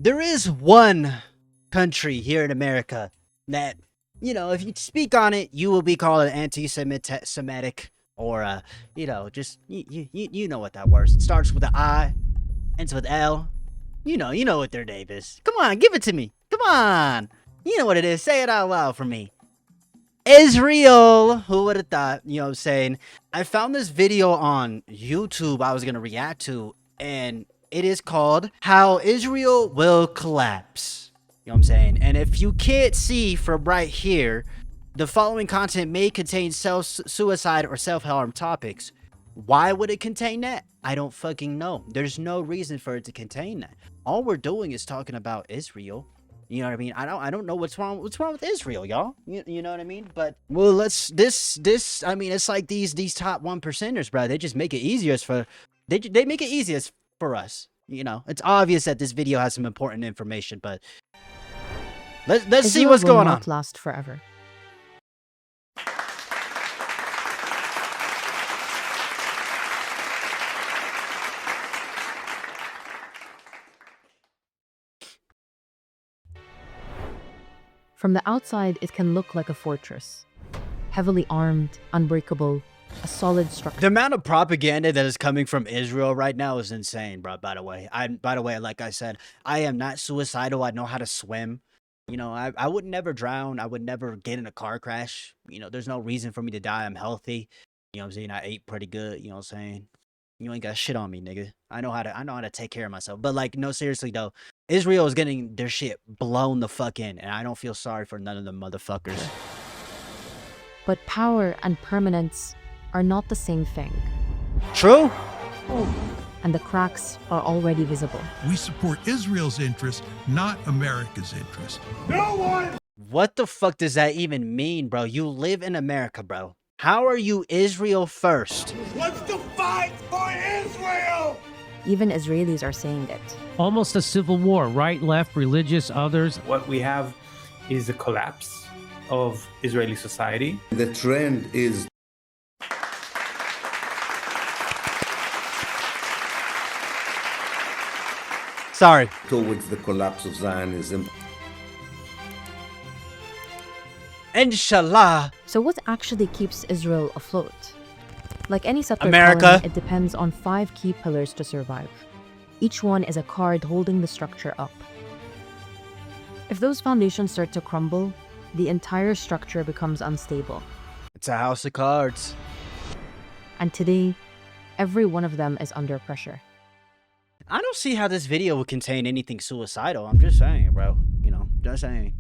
There is one country here in America that, you know, if you speak on it, you will be called anti-Semitic, or just you know what that word. It starts with an I, ends with L. You know what their name is. Come on, give it to me. Come on. You know what it is. Say it out loud for me. Israel. Who would have thought? You know what I'm saying? I found this video on YouTube I was going to react to, and it is called How Israel Will Collapse. You know what I'm saying? And if you can't see from right here, the following content may contain suicide or self-harm topics. Why would it contain that? I don't fucking know. There's no reason for it to contain that. All we're doing is talking about Israel. You know what I mean? I don't know what's wrong with Israel, y'all. You know what I mean? But well, I mean, it's like these top 1%ers, bro. They just make it easiest for they make it easiest for us. You know, it's obvious that this video has some important information, but let's see what's going on. Israel will not last forever. From the outside, it can look like a fortress. Heavily armed, unbreakable, a solid structure. The amount of propaganda that is coming from Israel right now is insane, bro. By the way, like I said, I am not suicidal. I know how to swim. You know, I would never drown. I would never get in a car crash. You know, there's no reason for me to die. I'm healthy. You know what I'm saying? I ate pretty good. You know what I'm saying? You ain't got shit on me, nigga. I know how to take care of myself. But like, no, seriously though, Israel is getting their shit blown the fuck in, and I don't feel sorry for none of them motherfuckers. But power and permanence are not the same thing. True. And the cracks are already visible. We support Israel's interests, not America's interests. No one! What the fuck does that even mean, bro? You live in America, bro. How are you Israel first? What's the fight for Israel? Even Israelis are saying it. Almost a civil war, right, left, religious, others. What we have is the collapse of Israeli society. The trend is sorry. Towards the collapse of Zionism. Inshallah. So what actually keeps Israel afloat? Like any settler America. colony, it depends on 5 key pillars to survive. Each one is a card holding the structure up. If those foundations start to crumble, the entire structure becomes unstable. It's a house of cards. And today, every one of them is under pressure. I don't see how this video would contain anything suicidal. I'm just saying, bro. You know, just saying.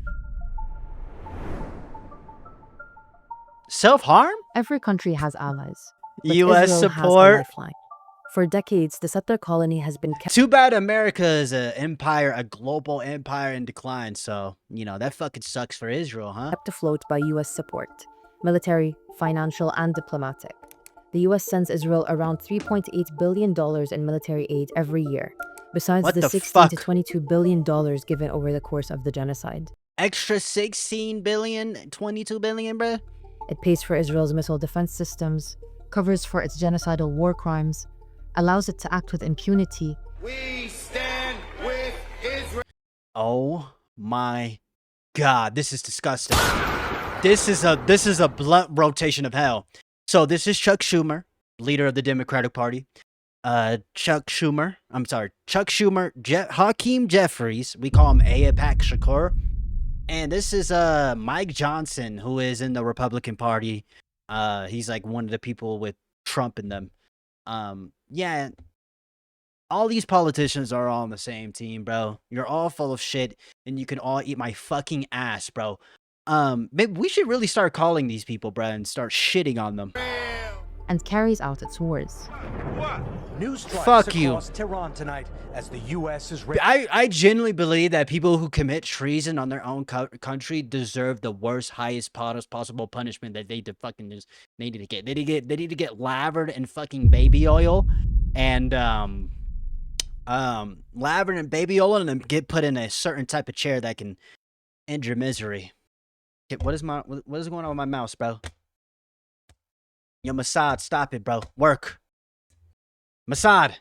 Self-harm? Every country has allies. But U.S. Israel has a support. lifeline. For decades, the settler colony has been kept. Too bad America is an empire, a global empire in decline. So, you know, that fucking sucks for Israel, huh? Kept afloat by U.S. support, military, financial, and diplomatic. The U.S. sends Israel around $3.8 billion in military aid every year, besides What the the $16 to fuck? $22 billion given over the course of the genocide. Extra 16 billion, 22 billion, bruh? It pays for Israel's missile defense systems, covers for its genocidal war crimes, allows it to act with impunity. We stand with Israel. Oh my God, this is disgusting. This is a blunt rotation of hell. So this is Chuck Schumer, leader of the Democratic Party. Chuck Schumer, Hakeem Jeffries, we call him Ayapak Shakur. And this is Mike Johnson, who is in the Republican Party. He's like one of the people with Trump in them. Yeah, all these politicians are all on the same team, bro. You're all full of shit, and you can all eat my fucking ass, bro. Maybe we should really start calling these people, bro, and start shitting on them. And carries out its wars. Fuck you. Tehran tonight as the U.S. is I genuinely believe that people who commit treason on their own country deserve the worst, highest possible punishment that they fucking just needed to get. They need to get lathered in fucking baby oil, and lathered in baby oil, and then get put in a certain type of chair that can end your misery. What is going on with my mouse, bro? Yo, Mossad, stop it, bro. Work. Mossad.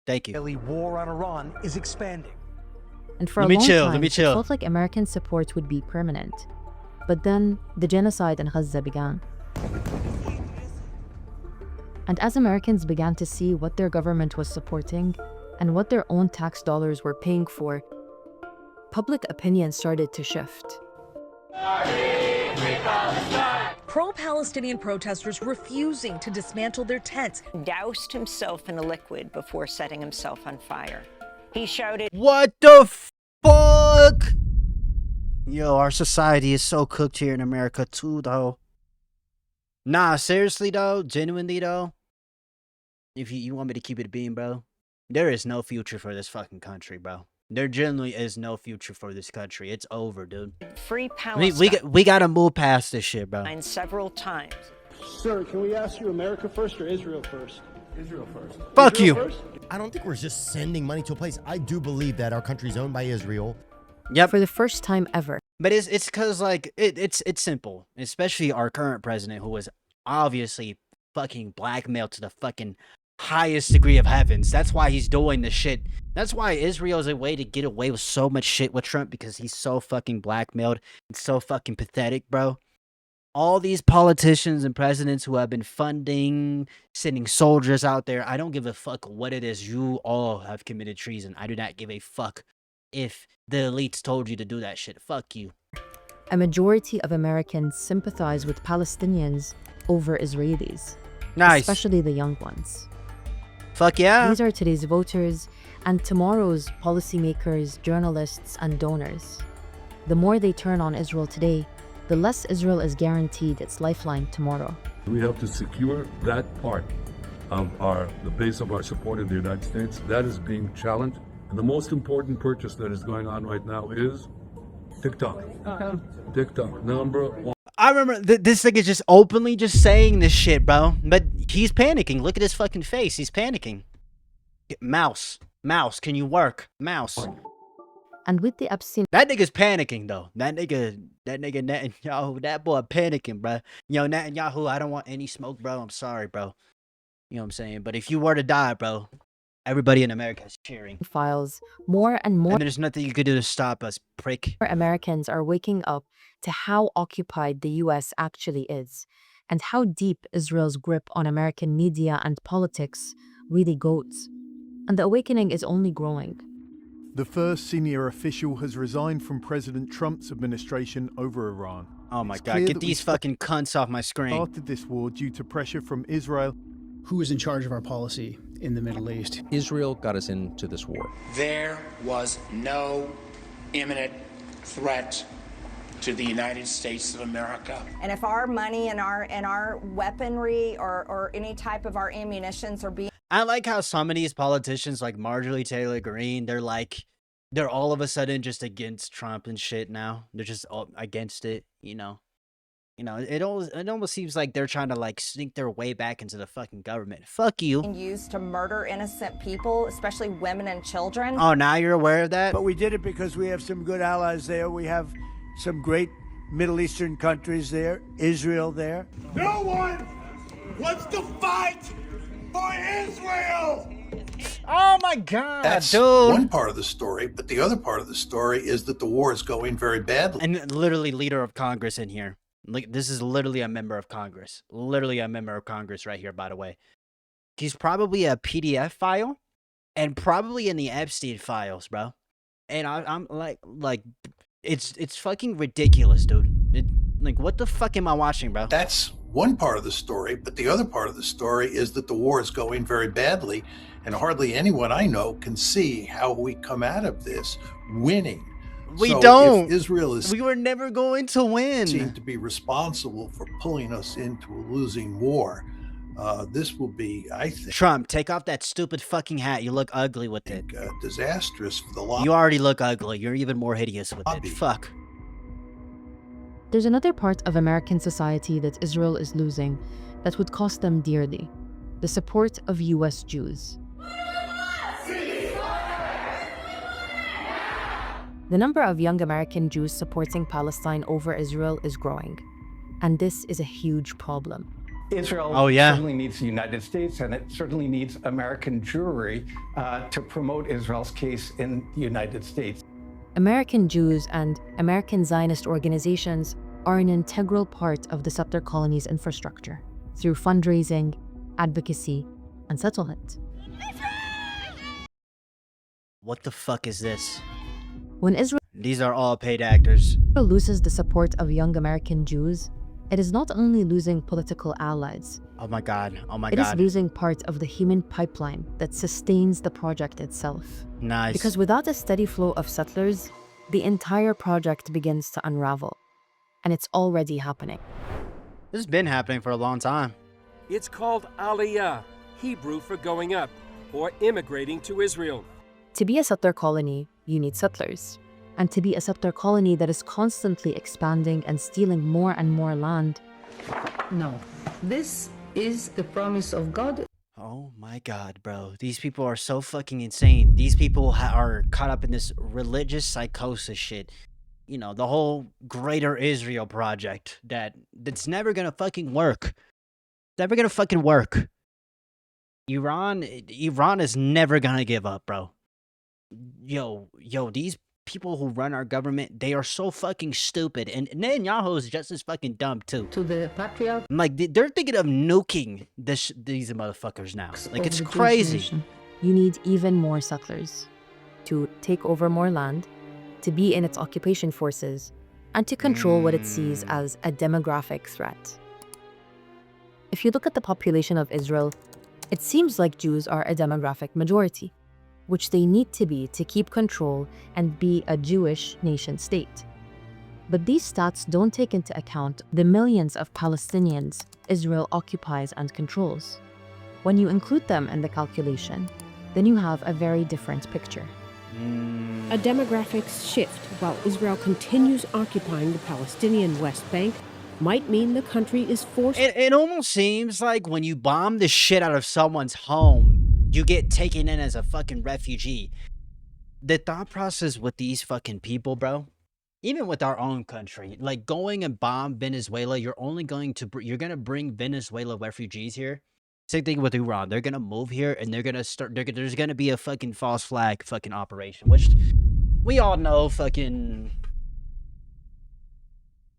Thank you. Israeli war on Iran is expanding. And for Let a me long chill, time, let me it chill. felt like American support would be permanent. But then, the genocide in Gaza began. And as Americans began to see what their government was supporting and what their own tax dollars were paying for, public opinion started to shift. Pro-Palestinian protesters refusing to dismantle their tents. Doused himself in a liquid before setting himself on fire. He shouted, What the fuck? Yo, our society is so cooked here in America too, though. Nah, seriously though, genuinely though. If you want me to keep it a beam, bro, there is no future for this fucking country, bro. There genuinely is no future for this country. It's over, dude. "Free Palestine." We gotta move past this shit, bro. Several times. Sir, can we ask you America first or Israel first? Israel first. Fuck Israel you. First? I don't think we're just sending money to a place. I do believe that our country's owned by Israel. Yep. For the first time ever. But it's because like it's simple, especially our current president, who was obviously fucking blackmailed to the fucking highest degree of heavens. That's why he's doing this shit. That's why Israel is a way to get away with so much shit with Trump, because he's so fucking blackmailed and so fucking pathetic, bro. All these politicians and presidents who have been funding, sending soldiers out there, I don't give a fuck what it is. You all have committed treason. I do not give a fuck if the elites told you to do that shit. Fuck you. A majority of Americans sympathize with Palestinians over Israelis. Nice. Especially the young ones. Fuck yeah. These are today's voters and tomorrow's policymakers, journalists, and donors. The more they turn on Israel today, the less Israel is guaranteed its lifeline tomorrow. We have to secure that part of the base of our support in the United States. That is being challenged. And the most important purchase that is going on right now is TikTok. TikTok, number one. I remember this thing is just openly just saying this shit, bro. But he's panicking. Look at his fucking face. He's panicking. Mouse. Mouse, can you work? Mouse. And with the Epstein... That nigga's panicking, though. That nigga Netanyahu, that boy panicking, bro. Yo, Netanyahu, I don't want any smoke, bro. I'm sorry, bro. You know what I'm saying? But if you were to die, bro, everybody in America is cheering. Files, more and more... And there's nothing you could do to stop us, prick. Americans are waking up to how occupied the US actually is, and how deep Israel's grip on American media and politics really goes. And the awakening is only growing. The first senior official has resigned from President Trump's administration over Iran. Oh my God, get these fucking cunts off my screen. Started this war due to pressure from Israel. Who is in charge of our policy in the Middle East? Israel got us into this war. There was no imminent threat to the United States of America. And if our money and our weaponry or any type of our ammunitions are being... I like how some of these politicians like Marjorie Taylor Greene, they're all of a sudden just against Trump and shit now. They're just all against it, you know. It almost seems like they're trying to like sneak their way back into the fucking government. Fuck you. Used to murder innocent people, especially women and children. Oh, now you're aware of that? But we did it because we have some good allies there. We have some great Middle Eastern countries there, Israel there. No one wants to fight for Israel! Oh my God, that's dude. One part of the story, but the other part of the story is that the war is going very badly. And literally leader of Congress in here. Like, this is literally a member of Congress. Literally a member of Congress right here, by the way. He's probably a PDF file and probably in the Epstein files, bro. And I'm like it's fucking ridiculous, dude. Like, what the fuck am I watching, bro? That's one part of the story, but the other part of the story is that the war is going very badly, and hardly anyone I know can see how we come out of this winning. We so don't. If Israel is... We were never going to win. ...seem to be responsible for pulling us into a losing war. This will be, I think... Trump, take off that stupid fucking hat. You look ugly with it. Disastrous for the lobby. You already look ugly. You're even more hideous with it. Fuck. There's another part of American society that Israel is losing that would cost them dearly. The support of US Jews. The number of young American Jews supporting Palestine over Israel is growing. And this is a huge problem. Israel certainly needs the United States, and it certainly needs American Jewry to promote Israel's case in the United States. American Jews and American Zionist organizations are an integral part of the settler colony's infrastructure through fundraising, advocacy, and settlement. What the fuck is this? When Israel These are all paid actors. loses the support of young American Jews, it is not only losing political allies, Oh my god. Oh my it is god. losing part of the human pipeline that sustains the project itself. Nice. Because without a steady flow of settlers, the entire project begins to unravel. And it's already happening. This has been happening for a long time. It's called Aliyah, Hebrew for going up, or immigrating to Israel. To be a settler colony, you need settlers. And to be a settler colony that is constantly expanding and stealing more and more land. No, this is the promise of God. Oh my god, bro. These people are so fucking insane. These people are caught up in this religious psychosis shit. You know, the whole Greater Israel project that's never gonna fucking work. Never gonna fucking work. Iran is never gonna give up, bro. Yo, these people who run our government, they are so fucking stupid. And Netanyahu is just as fucking dumb, too. To the patriarch. Like, they're thinking of nuking these motherfuckers now. Like, it's crazy. You need even more settlers to take over more land, to be in its occupation forces, and to control what it sees as a demographic threat. If you look at the population of Israel, it seems like Jews are a demographic majority, which they need to be to keep control and be a Jewish nation state. But these stats don't take into account the millions of Palestinians Israel occupies and controls. When you include them in the calculation, then you have a very different picture. A demographics shift while Israel continues occupying the Palestinian West Bank might mean the country is forced. It almost seems like when you bomb the shit out of someone's home, you get taken in as a fucking refugee. The thought process with these fucking people, bro, even with our own country, like going and bomb Venezuela, you're gonna bring Venezuela refugees here. Same thing with Iran. They're gonna move here and there's gonna be a fucking false flag fucking operation, which we all know fucking,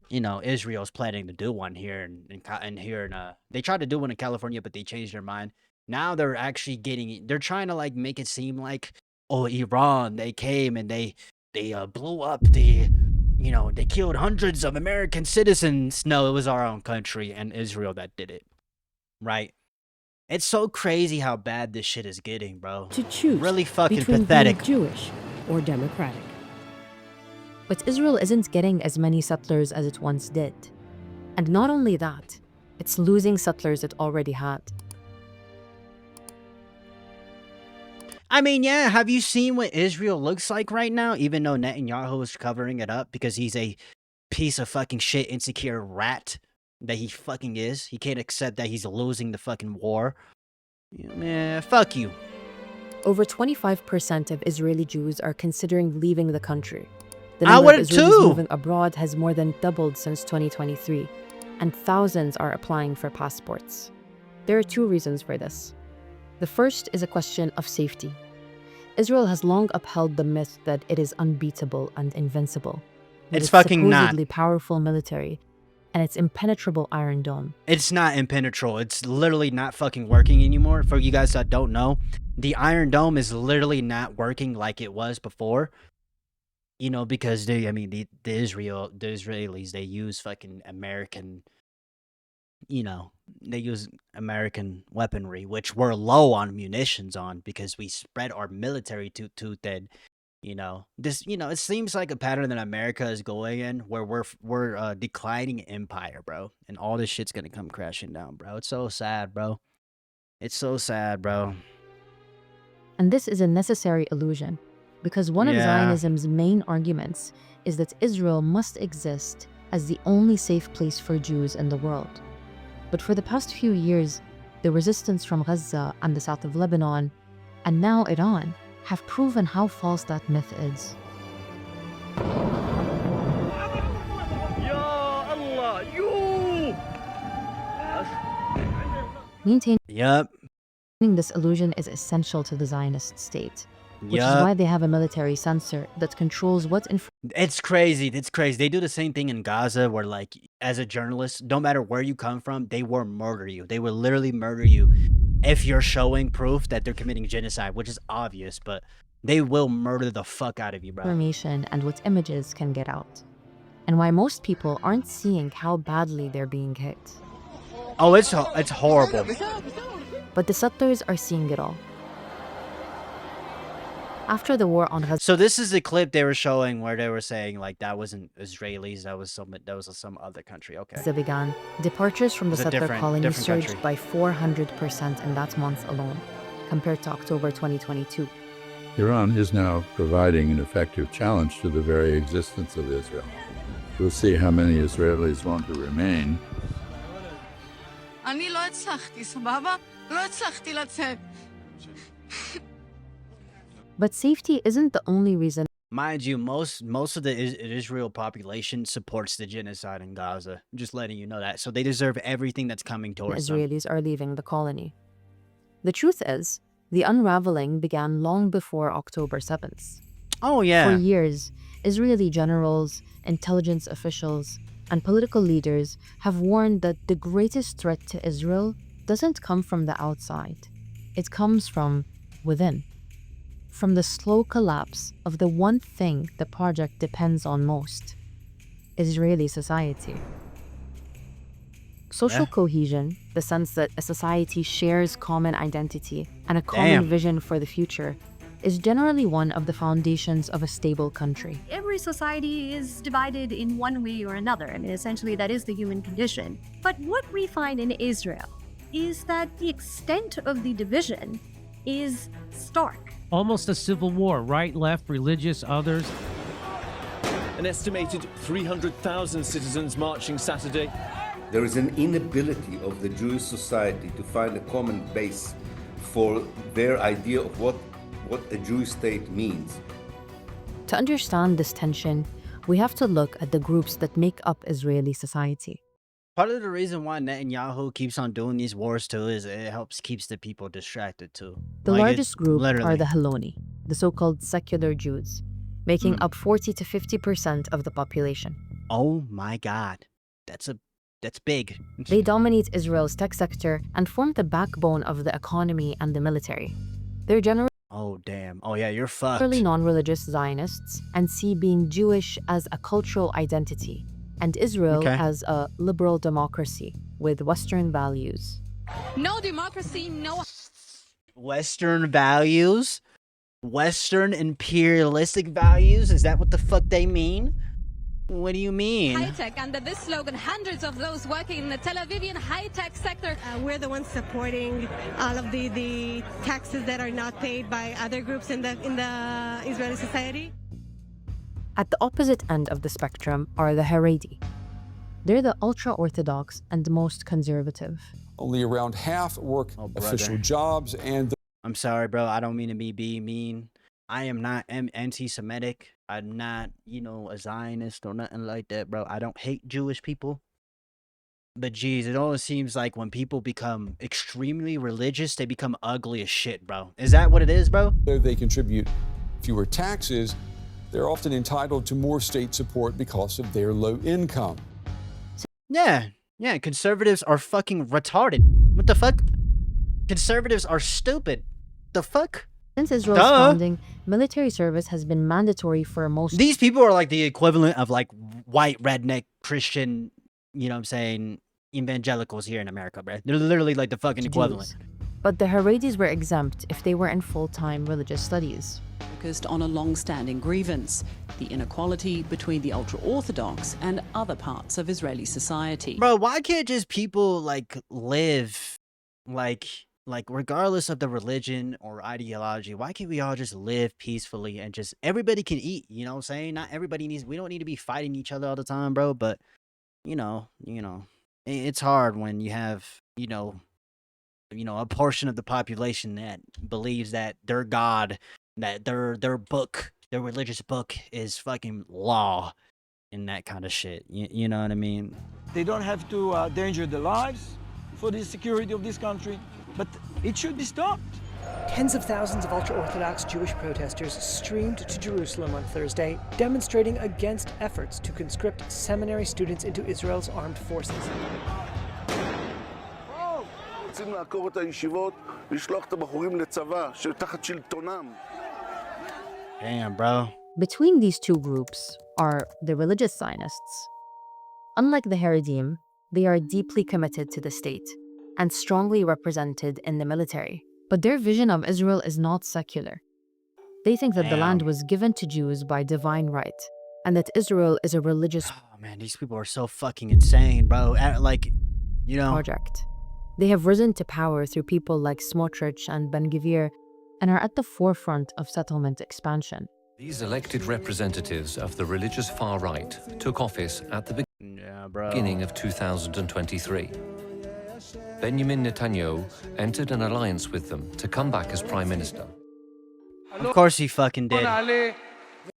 you know, Israel's planning to do one here they tried to do one in California, but they changed their mind. Now they're actually they're trying to like make it seem like, oh, Iran, they came and they blew up they killed hundreds of American citizens. No, it was our own country and Israel that did it. Right? It's so crazy how bad this shit is getting, bro. To choose really fucking between pathetic. Being Jewish or democratic. But Israel isn't getting as many settlers as it once did. And not only that, it's losing settlers it already had. I mean, yeah, have you seen what Israel looks like right now? Even though Netanyahu is covering it up because he's a piece of fucking shit, insecure rat that he fucking is. He can't accept that he's losing the fucking war. Man, fuck you. Over 25% of Israeli Jews are considering leaving the country. The I number of would Israelis too. moving abroad has more than doubled since 2023, and thousands are applying for passports. There are two reasons for this. The first is a question of safety. Israel has long upheld the myth that it is unbeatable and invincible. With It's its fucking not. supposedly powerful military and its impenetrable Iron Dome. It's not impenetrable. It's literally not fucking working anymore. For you guys that don't know, the Iron Dome is literally not working like it was before. You know, because the Israelis, they use fucking American, they use American weaponry, which we're low on munitions on because we spread our military too thin. It seems like a pattern that America is going in where we're declining empire, bro. And all this shit's gonna come crashing down, bro. It's so sad, bro. It's so sad, bro. And this is a necessary illusion, because one of Zionism's main arguments is that Israel must exist as the only safe place for Jews in the world. But for the past few years, the resistance from Gaza and the south of Lebanon, and now Iran, have proven how false that myth is. Maintaining this illusion is essential to the Zionist state, which is why they have a military censor that controls what information. It's crazy. It's crazy. They do the same thing in Gaza where, like, as a journalist, no matter where you come from, they will murder you. They will literally murder you if you're showing proof that they're committing genocide, which is obvious, but they will murder the fuck out of you, bro. Information and what images can get out, and why most people aren't seeing how badly they're being hit. Oh, it's horrible. But the settlers are seeing it all. After the war on Gaza. So this is a clip they were showing where they were saying like that wasn't Israelis, that was some other country. Okay. Began, departures from the settler colony surged country. by 400% in that month alone, compared to October 2022. Iran is now providing an effective challenge to the very existence of Israel. We'll see how many Israelis want to remain. אני לא הצלחתי, סבבה? לא הצלחתי לצאת. But safety isn't the only reason. Mind you, most of the Israel population supports the genocide in Gaza. I'm just letting you know that. So they deserve everything that's coming towards them. Israelis are leaving the colony. The truth is, the unraveling began long before October 7th. Oh, yeah. For years, Israeli generals, intelligence officials, and political leaders have warned that the greatest threat to Israel doesn't come from the outside. It comes from within. From the slow collapse of the one thing the project depends on most: Israeli society. Social cohesion, the sense that a society shares common identity and a common vision for the future, is generally one of the foundations of a stable country. Every society is divided in one way or another. I mean, essentially, that is the human condition. But what we find in Israel is that the extent of the division is stark. Almost a civil war, right, left, religious, others. An estimated 300,000 citizens marching Saturday. There is an inability of the Jewish society to find a common base for their idea of what a Jewish state means. To understand this tension, we have to look at the groups that make up Israeli society. Part of the reason why Netanyahu keeps on doing these wars too is it helps keeps the people distracted too. The largest group are the Haloni, the so-called secular Jews, making up 40 to 50% of the population. Oh my God, that's big. They dominate Israel's tech sector and form the backbone of the economy and the military. They're generally oh damn. Oh yeah, you're fucked. Non-religious Zionists and see being Jewish as a cultural identity, and Israel as a liberal democracy with Western values. No democracy, no... Western values? Western imperialistic values? Is that what the fuck they mean? What do you mean? High-tech. Under this slogan, hundreds of those working in the Tel Avivian high-tech sector. We're the ones supporting all of the taxes that are not paid by other groups in the Israeli society. At the opposite end of the spectrum are the Haredi. They're the ultra-Orthodox and most conservative. Only around half work official jobs and... I'm sorry, bro. I don't mean to be mean. I am not anti-Semitic. I'm not, a Zionist or nothing like that, bro. I don't hate Jewish people. But geez, it always seems like when people become extremely religious, they become ugly as shit, bro. Is that what it is, bro? They contribute fewer taxes. They're often entitled to more state support because of their low income. Yeah, conservatives are fucking retarded. What the fuck? Conservatives are stupid. The fuck? Since Israel's founding, military service has been mandatory for most... These people are like the equivalent of like white redneck Christian, evangelicals here in America, bro. They're literally like the fucking equivalent. But the Haredis were exempt if they were in full-time religious studies. Focused on a long-standing grievance, the inequality between the ultra-Orthodox and other parts of Israeli society. Bro, why can't just people live regardless of the religion or ideology, why can't we all just live peacefully and just everybody can eat, you know what I'm saying? Not everybody we don't need to be fighting each other all the time, bro, but it's hard when you have, a portion of the population that believes that their God, that their book, their religious book is fucking law and that kind of shit. You know what I mean? They don't have to endanger their lives for the security of this country, but it should be stopped. Tens of thousands of ultra-Orthodox Jewish protesters streamed to Jerusalem on Thursday, demonstrating against efforts to conscript seminary students into Israel's armed forces. Damn, bro. Between these two groups are the religious Zionists. Unlike the Haredim, they are deeply committed to the state and strongly represented in the military. But their vision of Israel is not secular. They think that the land was given to Jews by divine right, and that Israel is a religious Oh man, these people are so fucking insane, bro. Like, you know. project. They have risen to power through people like Smotrich and Ben-Gvir and are at the forefront of settlement expansion. These elected representatives of the religious far right took office at the beginning of 2023. Benjamin Netanyahu entered an alliance with them to come back as prime minister. Of course he fucking did.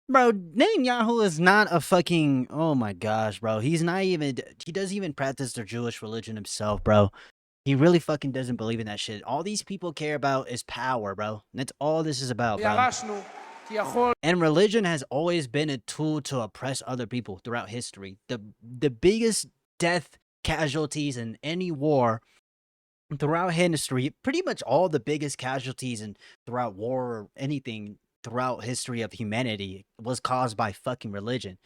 Bro, Netanyahu is not a fucking... Oh my gosh, bro. He's not even... He doesn't even practice their Jewish religion himself, bro. He really fucking doesn't believe in that shit. All these people care about is power, bro. That's all this is about, bro. And religion has always been a tool to oppress other people throughout history. The biggest death casualties in any war throughout history, pretty much all the biggest casualties and throughout war or anything throughout history of humanity was caused by fucking religion.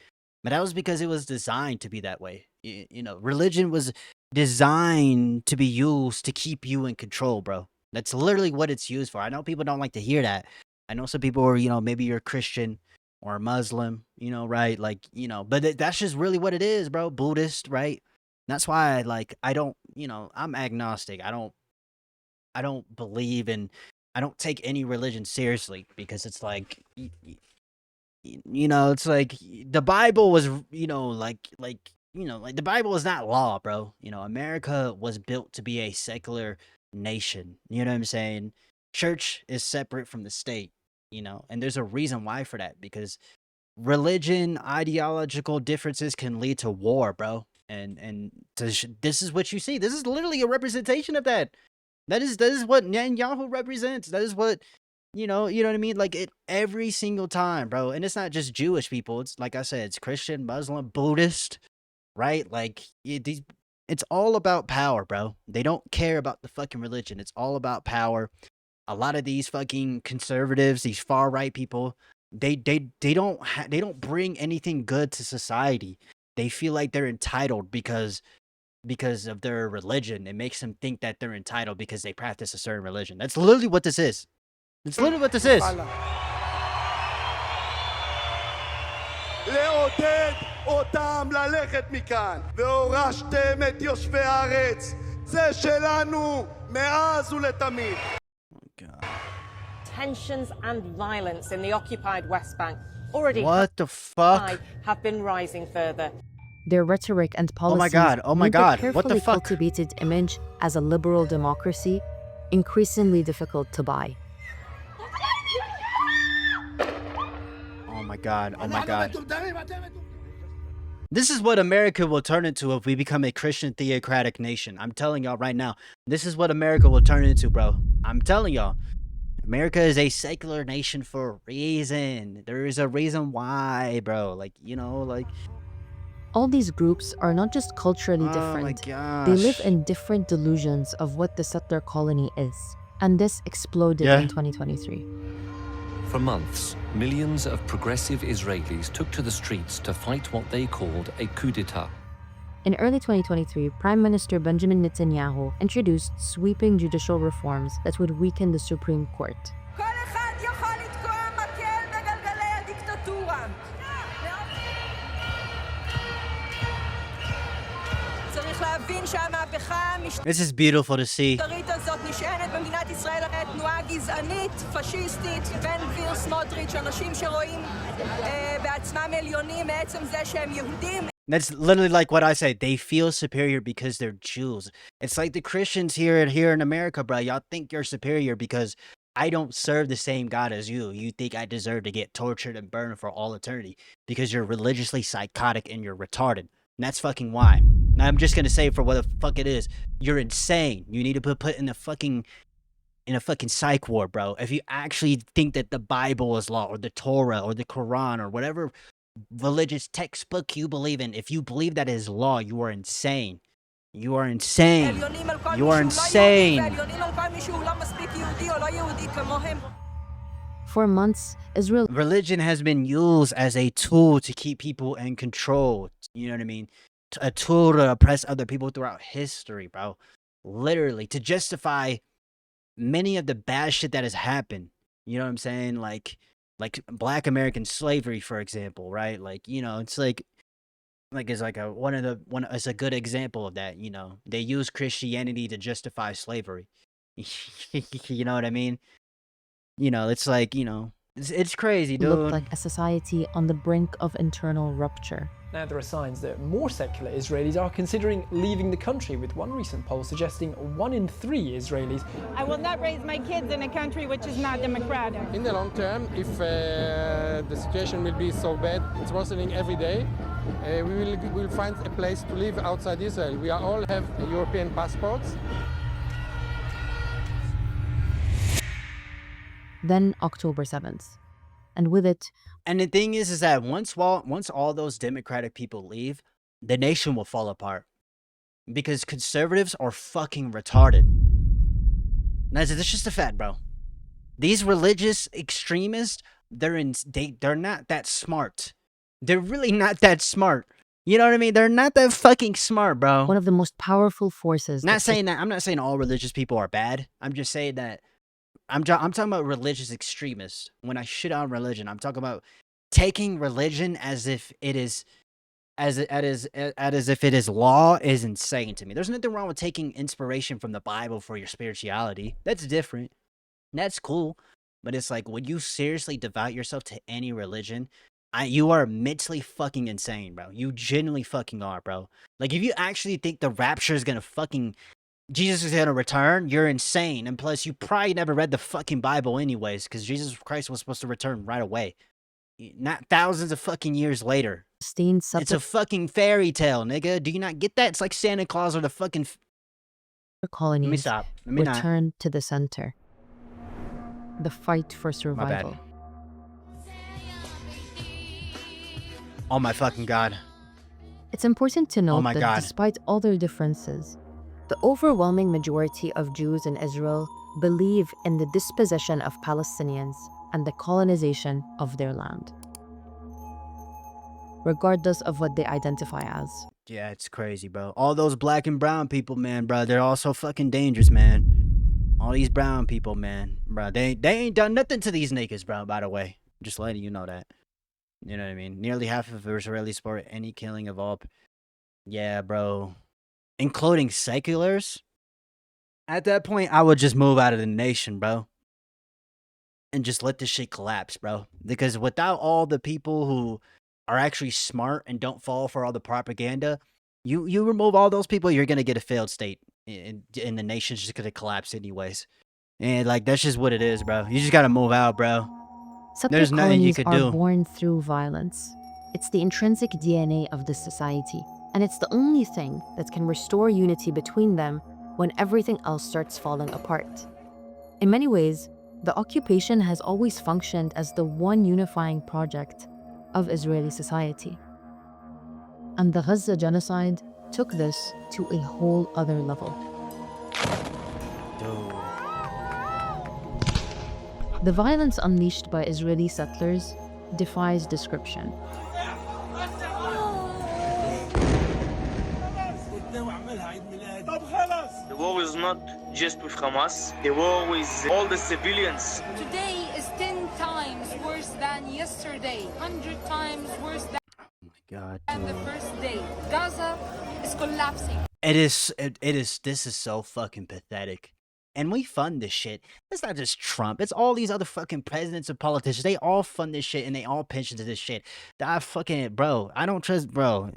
But that was because it was designed to be that way. You know, religion was designed to be used to keep you in control, bro. That's literally what it's used for. I know people don't like to hear that. I know some people are, you know, maybe you're a Christian or a Muslim, you know, right? Like, you know, but that's just really what it is, bro. Buddhist, right? That's why, like, I don't, you know, I'm agnostic. I don't believe in, I don't take any religion seriously because it's like, you know, it's like the Bible was, you know, like the Bible is not law, bro. You know, America was built to be a secular nation. You know what I'm saying? Church is separate from the state, you know, and there's a reason why for that, because religion, ideological differences can lead to war, bro. And this is what you see. This is literally a representation of that. That is what Netanyahu represents. That is what, you know what I mean? Like, it every single time, bro. And it's not just Jewish people. It's like I said, it's Christian, Muslim, Buddhist, right? Like, it's all about power, bro. They don't care about the fucking religion. It's all about power. A lot of these fucking conservatives, these far right people, they don't bring anything good to society. They feel like they're entitled because of their religion. It makes them think that they're entitled because they practice a certain religion. That's literally what this is. It's literally what this is. לעודד אותם ללכת מכאן, והורשתם את יושבי הארץ. זה שלנו מאז ולתמיד. Tensions and violence in the occupied West Bank already What the fuck? have been rising further. Their rhetoric and policies Oh my God, oh my make the God, what the carefully fuck? cultivated image as a liberal democracy increasingly difficult to buy. Oh my God, oh my God. This is what America will turn into if we become a Christian theocratic nation. I'm telling y'all right now. This is what America will turn into, bro. I'm telling y'all. America is a secular nation for a reason. There is a reason why, bro. Like, you know, like... All these groups are not just culturally Oh my different. gosh. They live in different delusions of what the settler colony is. And this exploded Yeah. in 2023. For months, millions of progressive Israelis took to the streets to fight what they called a coup d'etat. In early 2023, Prime Minister Benjamin Netanyahu introduced sweeping judicial reforms that would weaken the Supreme Court. This is beautiful to see. That's literally like what I say. They feel superior because they're Jews. It's like the Christians here in America, bro. Y'all think you're superior because I don't serve the same God as you. You think I deserve to get tortured and burned for all eternity because you're religiously psychotic and you're retarded. And that's fucking why. Now I'm just gonna say for what the fuck it is. You're insane. You need to be put in the fucking in a fucking psych ward, bro. If you actually think that the Bible is law, or the Torah, or the Quran, or whatever religious textbook you believe in, if you believe that is law, you are insane. You are insane. You are insane. For months, Israel Religion has been used as a tool to keep people in control. You know what I mean? A tool to oppress other people throughout history, bro. Literally, to justify many of the bad shit that has happened. You know what I'm saying? Like Black American slavery, for example, right? Like, you know, it's like it's like it's a good example of that. You know, they use Christianity to justify slavery. You know what I mean? You know, it's like, you know, it's crazy, dude. looked like a society on the brink of internal rupture. Now there are signs that more secular Israelis are considering leaving the country, with one recent poll suggesting 1 in 3 Israelis. I will not raise my kids in a country which is not democratic. In the long term, if the situation will be so bad, it's worsening every day, we will find a place to live outside Israel. We all have European passports. Then October 7th. And with it... And the thing is that once all those Democratic people leave, the nation will fall apart. Because conservatives are fucking retarded. That's just a fact, bro. These religious extremists, they're not that smart. They're really not that smart. You know what I mean? They're not that fucking smart, bro. One of the most powerful forces... I'm not saying all religious people are bad. I'm just saying that I'm talking about religious extremists. When I shit on religion, I'm talking about taking religion as if it is if it is law is insane to me. There's nothing wrong with taking inspiration from the Bible for your spirituality. That's different. That's cool. But it's like, when you seriously devote yourself to any religion, you are mentally fucking insane, bro. You genuinely fucking are, bro. Like, if you actually think the rapture is gonna fucking... Jesus is gonna return, you're insane. And plus, you probably never read the fucking Bible anyways, because Jesus Christ was supposed to return right away. Not thousands of fucking years later. It's a fucking fairy tale, nigga. Do you not get that? It's like Santa Claus or the fucking... colonies Let me stop. Let me return to the center. The fight for survival. My bad. Oh my fucking god. It's important to note that despite all their differences, the overwhelming majority of Jews in Israel believe in the dispossession of Palestinians and the colonization of their land, regardless of what they identify as. Yeah, it's crazy, bro. All those black and brown people, man, bro, they're all so fucking dangerous, man. All these brown people, man, bro, they ain't done nothing to these niggas, bro, by the way. Just letting you know that. You know what I mean? Nearly half of Israelis support any killing of all... Yeah, bro. Including seculars. At that point, I would just move out of the nation, bro. And just let this shit collapse, bro. Because without all the people who are actually smart and don't fall for all the propaganda, you remove all those people, you're going to get a failed state. And the nation's just going to collapse anyways. And, like, that's just what it is, bro. You just got to move out, bro. There's nothing you could do. Are born through violence. It's the intrinsic DNA of this society. And it's the only thing that can restore unity between them when everything else starts falling apart. In many ways, the occupation has always functioned as the one unifying project of Israeli society. And the Gaza genocide took this to a whole other level. The violence unleashed by Israeli settlers defies description. The war is not just with Hamas, the war with all the civilians. Today is 10 times worse than yesterday, 100 times worse than the first day. Gaza is collapsing. This is so fucking pathetic. And we fund this shit. It's not just Trump. It's all these other fucking presidents and politicians. They all fund this shit and they all pinch into this shit. I don't trust, bro.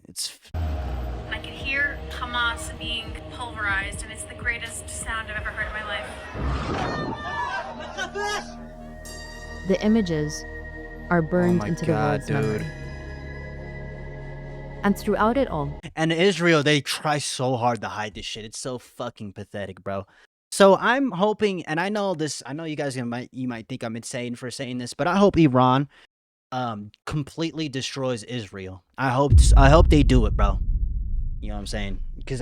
I can hear Hamas being pulverized, and it's the greatest sound I've ever heard in my life. The images are burned into the world's memory. And throughout it all... And Israel, they try so hard to hide this shit. It's so fucking pathetic, bro. So I'm hoping, and I know this. I know you guys you might think I'm insane for saying this, but I hope Iran completely destroys Israel. I hope they do it, bro. You know what I'm saying? Because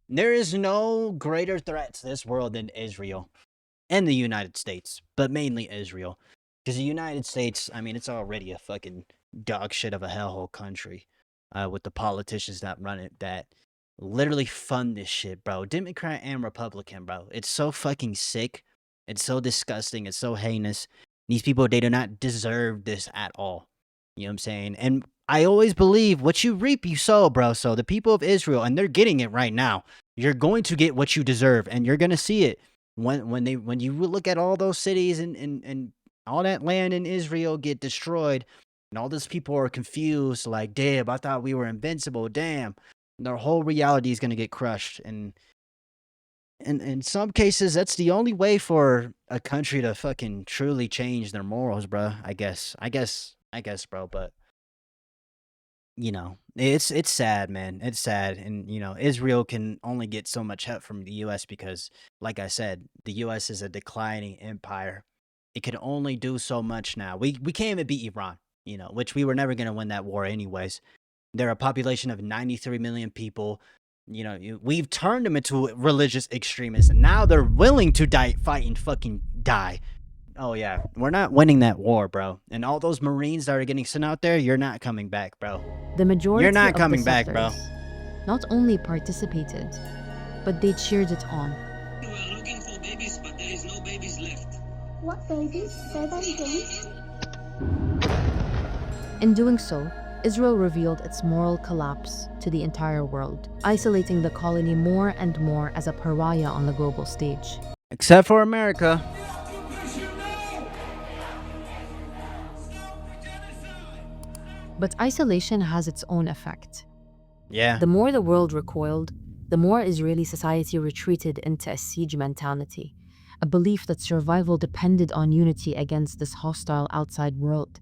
there is no greater threat to this world than Israel and the United States, but mainly Israel. Because the United States, I mean, it's already a fucking dog shit of a hellhole country with the politicians that run it that literally fund this shit, bro. Democrat and Republican, bro. It's so fucking sick. It's so disgusting. It's so heinous. These people, they do not deserve this at all. You know what I'm saying? And I always believe what you reap, you sow, bro. So the people of Israel, and they're getting it right now. You're going to get what you deserve, and you're gonna see it when you look at all those cities and all that land in Israel get destroyed, and all those people are confused, like, damn, I thought we were invincible. Damn, their whole reality is gonna get crushed, and in some cases, that's the only way for a country to fucking truly change their morals, bro. I guess, bro. But it's sad, man. It's sad, and Israel can only get so much help from the U.S. because, like I said, the U.S. is a declining empire. It can only do so much now. We can't even beat Iran, which we were never gonna win that war anyways. They're a population of 93 million people. We've turned them into religious extremists, and now they're willing to fight and fucking die. Oh yeah, we're not winning that war, bro. And all those Marines that are getting sent out there, you're not coming back, bro. The majority You're not of coming the back, bro. settlers not only participated, but they cheered it on. We were looking for babies, but there is no babies left. What babies? Say that again. In doing so, Israel revealed its moral collapse to the entire world, isolating the colony more and more as a pariah on the global stage. Except for America. But isolation has its own effect. Yeah. The more the world recoiled, the more Israeli society retreated into a siege mentality, a belief that survival depended on unity against this hostile outside world.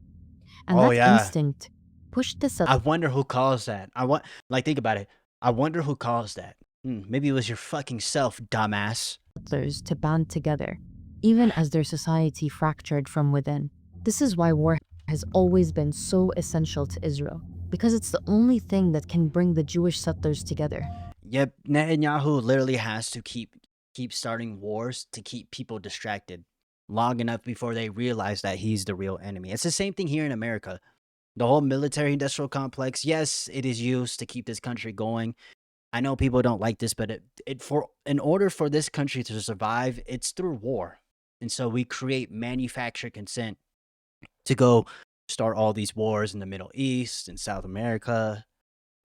And that instinct pushed the I wonder who caused that. Think about it. I wonder who caused that. Maybe it was your fucking self, dumbass. settlers to band together, even as their society fractured from within. This is why war has always been so essential to Israel, because it's the only thing that can bring the Jewish settlers together. Yep, Netanyahu literally has to keep starting wars to keep people distracted long enough before they realize that he's the real enemy. It's the same thing here in America. The whole military-industrial complex, yes, it is used to keep this country going. I know people don't like this, but in order for this country to survive, it's through war. And so we create manufactured consent to go start all these wars in the Middle East and South America,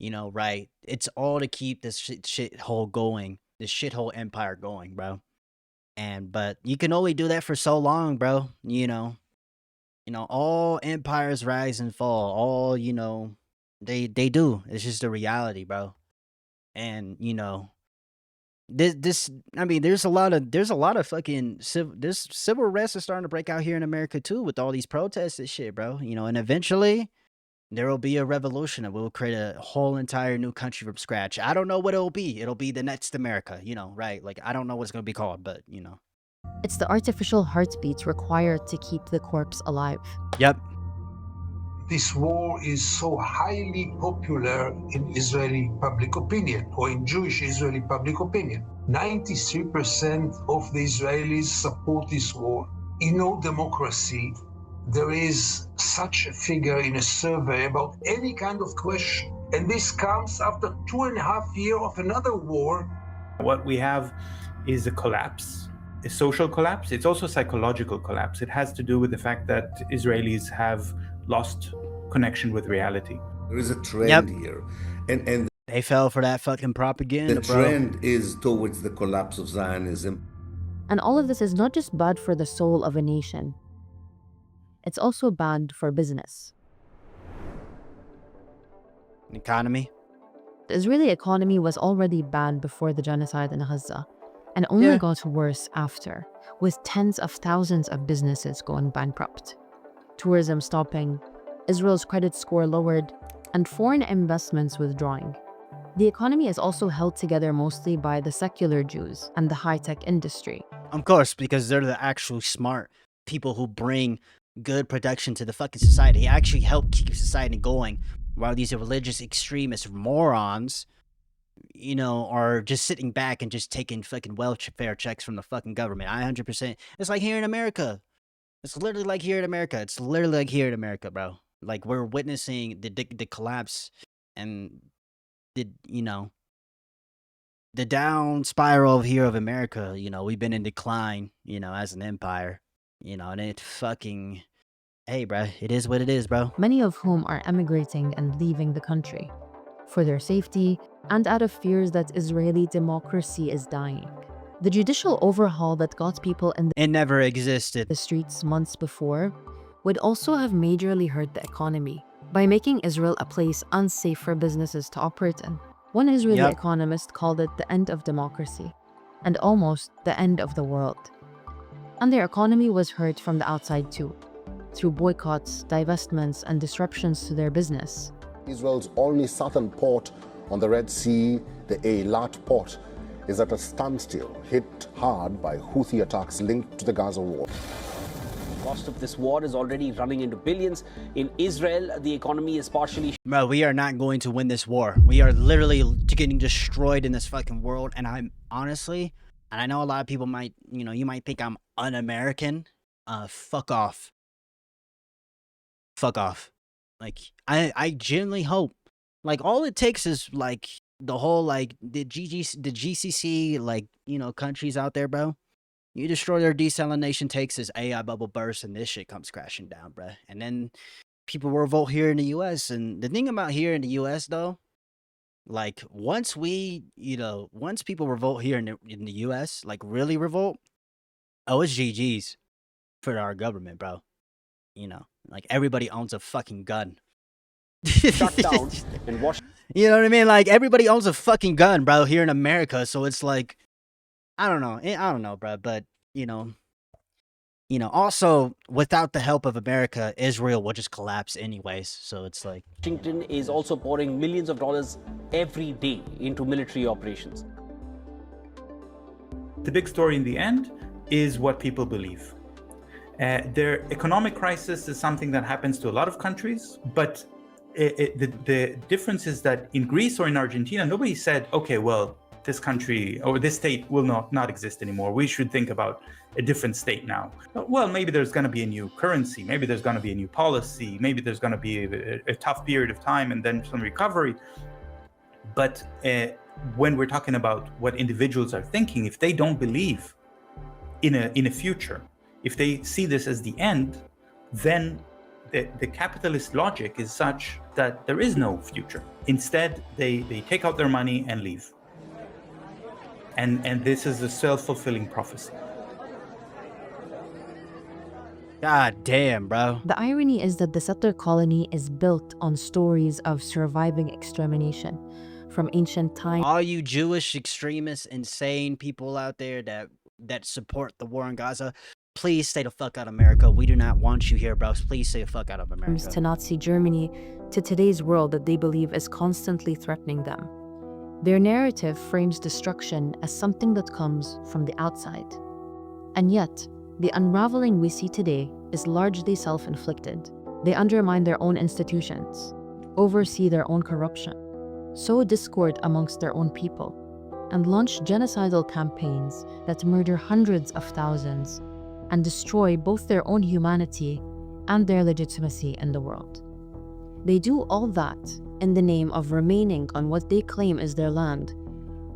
right? It's all to keep this shithole going, this shithole empire going, bro. But you can only do that for so long, bro. All empires rise and fall. All, they do. It's just a reality, bro. And there's a lot of fucking civil unrest is starting to break out here in America too, with all these protests and shit, bro. And eventually there will be a revolution and we'll create a whole entire new country from scratch. I don't know what it'll be. It'll be the next America, right? Like, I don't know what it's gonna be called, but It's the artificial heartbeats required to keep the corpse alive. Yep. This war is so highly popular in Israeli public opinion, or in Jewish Israeli public opinion. 93% of the Israelis support this war. In no democracy, there is such a figure in a survey about any kind of question. And this comes after 2.5 years of another war. What we have is a collapse, a social collapse. It's also a psychological collapse. It has to do with the fact that Israelis have lost connection with reality. There is a trend here. And they fell for that fucking propaganda, the trend is towards the collapse of Zionism. And all of this is not just bad for the soul of a nation. It's also bad for business. Economy? The Israeli economy was already bad before the genocide in Gaza, and only got worse after, with tens of thousands of businesses going bankrupt. Tourism stopping, Israel's credit score lowered, and foreign investments withdrawing. The economy is also held together mostly by the secular Jews and the high-tech industry. Of course, because they're the actual smart people who bring good production to the fucking society. They actually help keep society going, while these religious extremist morons, you know, are just sitting back and just taking fucking welfare checks from the fucking government. 100%. It's like here in America. It's literally like here in America. It's literally like here in America, bro. Like we're witnessing the collapse and the, you know, the down spiral of here of America. You know, we've been in decline, you know, as an empire, you know, and it fucking, hey, bro, it is what it is, bro. Many of whom are emigrating and leaving the country for their safety and out of fears that Israeli democracy is dying. The judicial overhaul that got people in It never existed. the streets months before would also have majorly hurt the economy by making Israel a place unsafe for businesses to operate in. One Israeli economist called it the end of democracy and almost the end of the world. And their economy was hurt from the outside too, through boycotts, divestments, and disruptions to their business. Israel's only southern port on the Red Sea, the Eilat port, is at a standstill, hit hard by Houthi attacks linked to the Gaza war. The cost of this war is already running into billions. In Israel, the economy is partially... Bro, we are not going to win this war. We are literally getting destroyed in this fucking world. And I'm honestly, and I know a lot of people might, you know, you might think I'm un-American. Fuck off. Fuck off. Like, I genuinely hope. Like, all it takes is, like, the whole, like, the GCC, like, you know, countries out there, bro. You destroy their desalination, takes this AI bubble burst, and this shit comes crashing down, bro. And then people will revolt here in the U.S. And the thing about here in the U.S., though, like, once we, you know, once people revolt here in the U.S., like, really revolt, oh, it's GG's for our government, bro. You know, like, everybody owns a fucking gun. shut down and Washington. You know what I mean? Like, everybody owns a fucking gun, bro, here in America. So it's like, I don't know, bro. But, you know, also, without the help of America, Israel will just collapse anyways. So it's like... Washington is also pouring millions of dollars every day into military operations. The big story in the end is what people believe. Their economic crisis is something that happens to a lot of countries, but the difference is that in Greece or in Argentina, nobody said, okay, well, this country or this state will not exist anymore. We should think about a different state now. Well, maybe there's going to be a new currency. Maybe there's going to be a new policy. Maybe there's going to be a tough period of time and then some recovery. But when we're talking about what individuals are thinking, if they don't believe in a future, if they see this as the end, then the capitalist logic is such that there is no future. Instead, they take out their money and leave. And this is a self-fulfilling prophecy. God damn, bro. The irony is that the settler colony is built on stories of surviving extermination from ancient times. All you Jewish extremists, insane people out there that support the war in Gaza, please stay the fuck out of America. We do not want you here, bro. Please stay the fuck out of America. To Nazi Germany, to today's world that they believe is constantly threatening them. Their narrative frames destruction as something that comes from the outside. And yet, the unraveling we see today is largely self-inflicted. They undermine their own institutions, oversee their own corruption, sow discord amongst their own people, and launch genocidal campaigns that murder hundreds of thousands and destroy both their own humanity and their legitimacy in the world. They do all that in the name of remaining on what they claim is their land,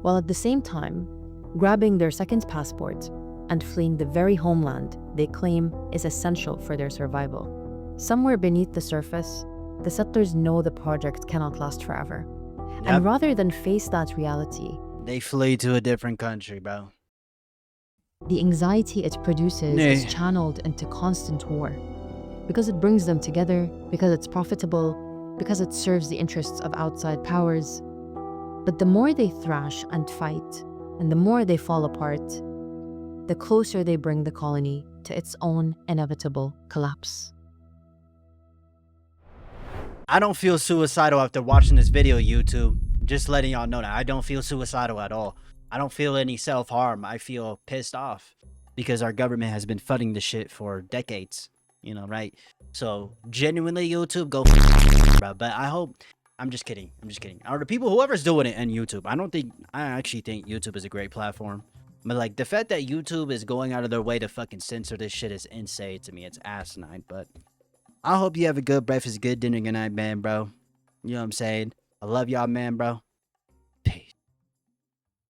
while at the same time grabbing their second passport and fleeing the very homeland they claim is essential for their survival. Somewhere beneath the surface, the settlers know the project cannot last forever. Yep. And rather than face that reality, they flee to a different country, bro. The anxiety it produces is channeled into constant war. Because it brings them together, because it's profitable, because it serves the interests of outside powers. But the more they thrash and fight, and the more they fall apart, the closer they bring the colony to its own inevitable collapse. I don't feel suicidal after watching this video, YouTube. Just letting y'all know that I don't feel suicidal at all. I don't feel any self-harm. I feel pissed off because our government has been funding this shit for decades. You know, right? So genuinely, YouTube, go bro. But I hope. I'm just kidding. I'm just kidding. Or the people, whoever's doing it on YouTube, I actually think YouTube is a great platform. But like the fact that YouTube is going out of their way to fucking censor this shit is insane to me. It's asinine. But I hope you have a good breakfast, good dinner, good night, man, bro. You know what I'm saying? I love y'all, man, bro.